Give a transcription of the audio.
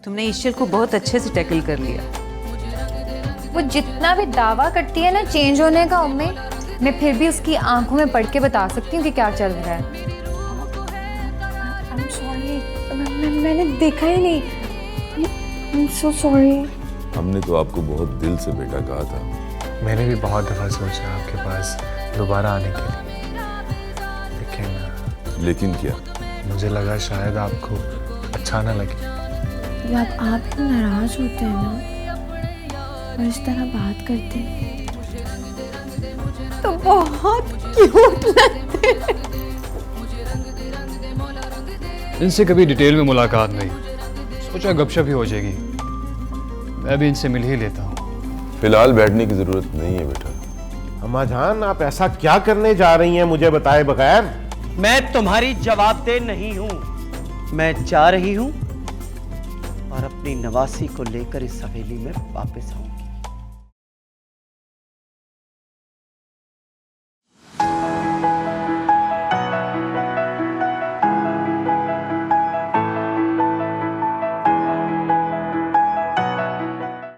तुमने ईश्वर को बहुत अच्छे से टैकल कर लिया। वो जितना भी दावा करती है ना चेंज होने का उम्मी, मैं फिर भी उसकी आंखों में पढ़ के बता सकती हूँ कि क्या चल रहा है। I'm sorry, मैंने देखा ही नहीं। I'm so sorry। हमने तो आपको बहुत दिल से बेटा कहा था। मैंने भी बहुत दफ़ा सोचा आपके पास दोबारा आने के लिए, लेकिन क्या? मुझे लगा शायद आपको अच्छा ना लगे। जब आप नाराज होते हैं ना और इस तरह बात करते हैं तो बहुत क्यूट लगते हैं। इनसे कभी डिटेल में मुलाकात नहीं, सोचा गपशप ही हो जाएगी। मैं भी इनसे मिल ही लेता हूँ। फिलहाल बैठने की जरूरत नहीं है बेटा। अम्मा जान, आप ऐसा क्या करने जा रही हैं मुझे बताए बगैर? मैं तुम्हारी जवाबदेह नहीं हूं। मैं जा रही हूं और अपनी नवासी को लेकर इस हवेली में वापस आऊंगी।